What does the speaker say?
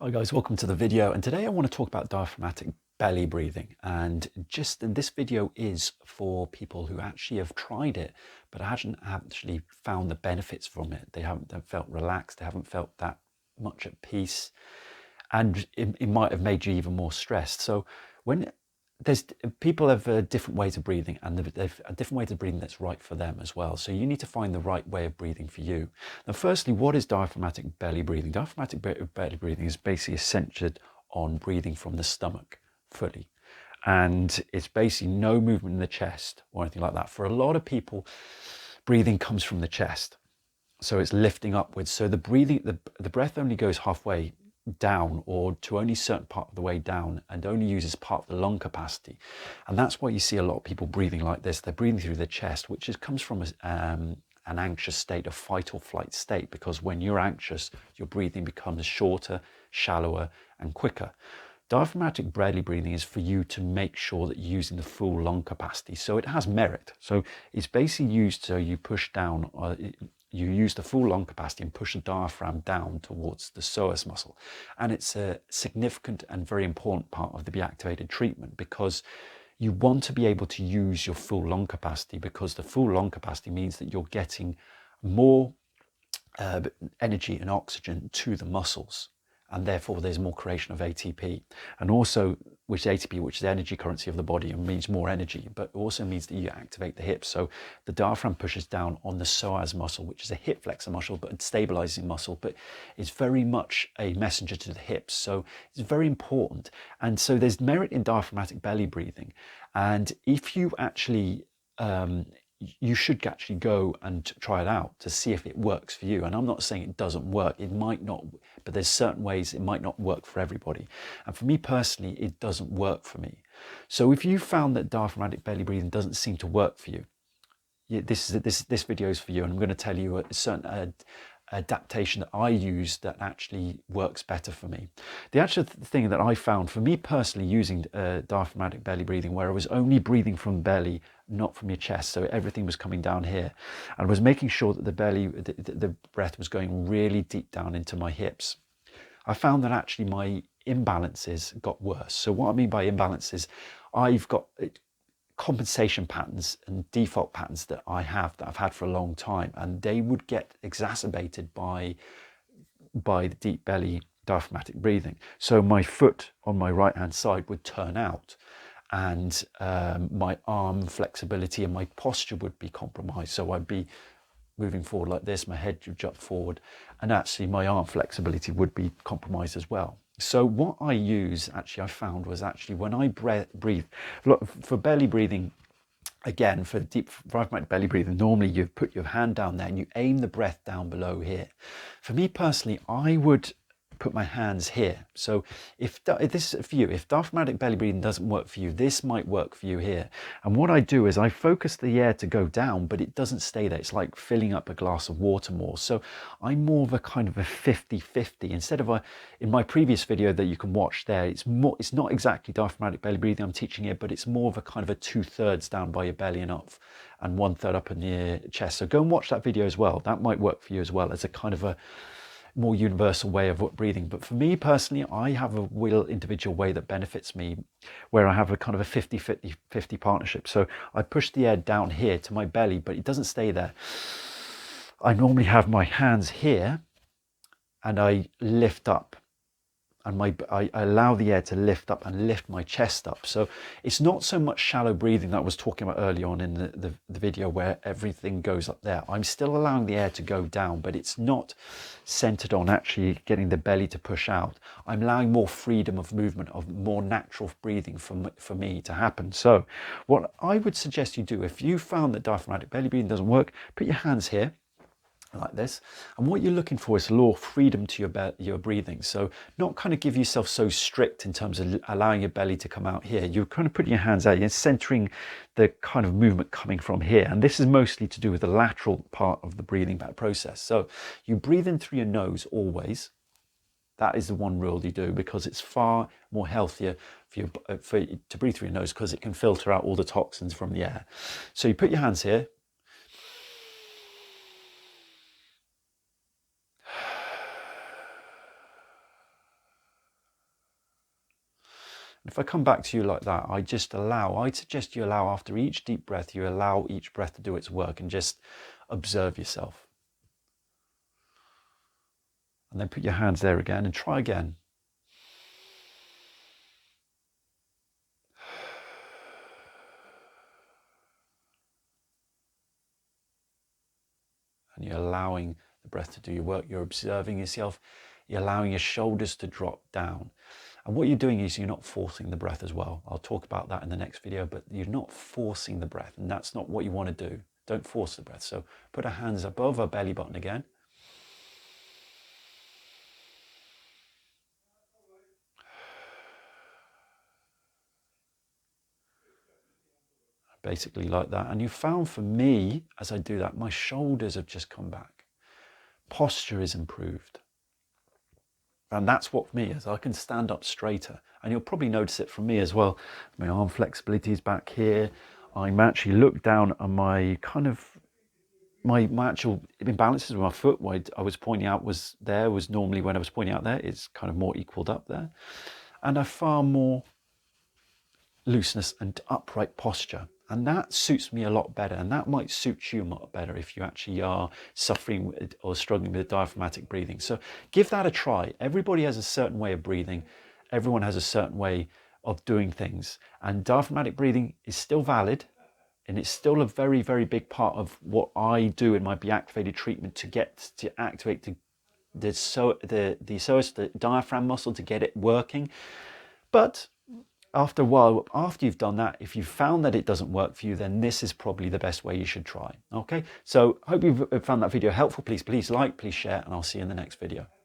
Hi guys, welcome to the video, and today I want to talk about diaphragmatic belly breathing. And this video is for people who actually have tried it but haven't actually found the benefits from it. They haven't felt relaxed, they haven't felt that much at peace, and it might have made you even more stressed. So when there's people have different ways of breathing, and they've a different way of breathing that's right for them as well. So you need to find the right way of breathing for you. Now, firstly, what is diaphragmatic belly breathing? Diaphragmatic belly breathing is basically centered on breathing from the stomach fully. And it's basically no movement in the chest or anything like that. For a lot of people, breathing comes from the chest. So it's lifting upwards. So the breath only goes halfway down, or to only a certain part of the way down, and only uses part of the lung capacity. And that's why you see a lot of people breathing like this. They're breathing through their chest, which comes from an anxious state, a fight or flight state, because when you're anxious, your breathing becomes shorter, shallower, and quicker. Diaphragmatic belly breathing is for you to make sure that you're using the full lung capacity. So it has merit. So it's basically used so you push down, you use the full lung capacity and push the diaphragm down towards the psoas muscle. And it's a significant and very important part of the Be Activated treatment, because you want to be able to use your full lung capacity, because the full lung capacity means that you're getting more energy and oxygen to the muscles, and therefore there's more creation of ATP, and also which is ATP, which is the energy currency of the body, and means more energy, but also means that you activate the hips. So the diaphragm pushes down on the psoas muscle, which is a hip flexor muscle, but a stabilizing muscle, but it's very much a messenger to the hips. So it's very important. And so there's merit in diaphragmatic belly breathing. And if you actually you should actually go and try it out to see if it works for you. And I'm not saying it doesn't work, it might not, but there's certain ways it might not work for everybody. And for me personally, it doesn't work for me. So if you found that diaphragmatic belly breathing doesn't seem to work for you, this video is for you, and I'm going to tell you a certain adaptation that I use that actually works better for me. The actual thing that I found for me personally, using diaphragmatic belly breathing, where I was only breathing from belly, not from your chest, so everything was coming down here, and I was making sure that the breath was going really deep down into my hips, I found that actually my imbalances got worse. So what I mean by imbalances, I've got compensation patterns and default patterns that I've had for a long time, and they would get exacerbated by the deep belly diaphragmatic breathing. So my foot on my right hand side would turn out, and my arm flexibility and my posture would be compromised. So I'd be moving forward like this, my head would jut forward, and actually my arm flexibility would be compromised as well. So what I use, actually, I found was actually when I breathe, for belly breathing, again, for deep diaphragmatic belly breathing, normally you put your hand down there and you aim the breath down below here. For me personally, I would put my hands here. So if this is for you, if diaphragmatic belly breathing doesn't work for you, this might work for you here. And what I do is I focus the air to go down, but it doesn't stay there. It's like filling up a glass of water more. So I'm more of a kind of a 50-50. Instead of in my previous video that you can watch there, it's not exactly diaphragmatic belly breathing I'm teaching here, but it's more of a kind of a 2/3 down by your belly and up, and 1/3 up in your chest. So go and watch that video as well. That might work for you as well as a kind of a more universal way of breathing. But for me personally, I have a real individual way that benefits me, where I have a kind of a 50-50 partnership. So I push the air down here to my belly, but it doesn't stay there. I normally have my hands here, and I lift up, and I allow the air to lift up and lift my chest up. So it's not so much shallow breathing that I was talking about early on in the video, where everything goes up there. I'm still allowing the air to go down, but it's not centered on actually getting the belly to push out. I'm allowing more freedom of movement, of more natural breathing for me to happen. So what I would suggest you do, if you found that diaphragmatic belly breathing doesn't work, put your hands here like this, and what you're looking for is a little freedom to your breathing. So not kind of give yourself so strict in terms of allowing your belly to come out here. You're kind of putting your hands out, you're centering the kind of movement coming from here, and this is mostly to do with the lateral part of the breathing back process. So you breathe in through your nose always. That is the one rule you do, because it's far more healthier for you to breathe through your nose, because it can filter out all the toxins from the air. So you put your hands here, If I come back to you like that, I suggest you allow, after each deep breath, you allow each breath to do its work and just observe yourself. And then put your hands there again and try again. And you're allowing the breath to do your work. You're observing yourself. You're allowing your shoulders to drop down. And what you're doing is you're not forcing the breath as well. I'll talk about that in the next video, but you're not forcing the breath, and that's not what you want to do. Don't force the breath. So put our hands above our belly button again. Basically like that. And you found for me, as I do that, my shoulders have just come back. Posture is improved. And that's what for me is. I can stand up straighter. And you'll probably notice it from me as well. My arm flexibility is back here. I'm actually look down on my kind of, my actual imbalances with my foot, what I was pointing out was normally when I was pointing out there, it's kind of more equaled up there. And I far more looseness and upright posture. And that suits me a lot better. And that might suit you a lot better if you actually are suffering with or struggling with diaphragmatic breathing. So give that a try. Everybody has a certain way of breathing. Everyone has a certain way of doing things. And diaphragmatic breathing is still valid. And it's still a very, very big part of what I do in my Be Activated treatment to get to activate the diaphragm muscle to get it working. But after a while, after you've done that, if you found that it doesn't work for you, then this is probably the best way you should try. Okay, so hope you've found that video helpful. Please like, please share, and I'll see you in the next video.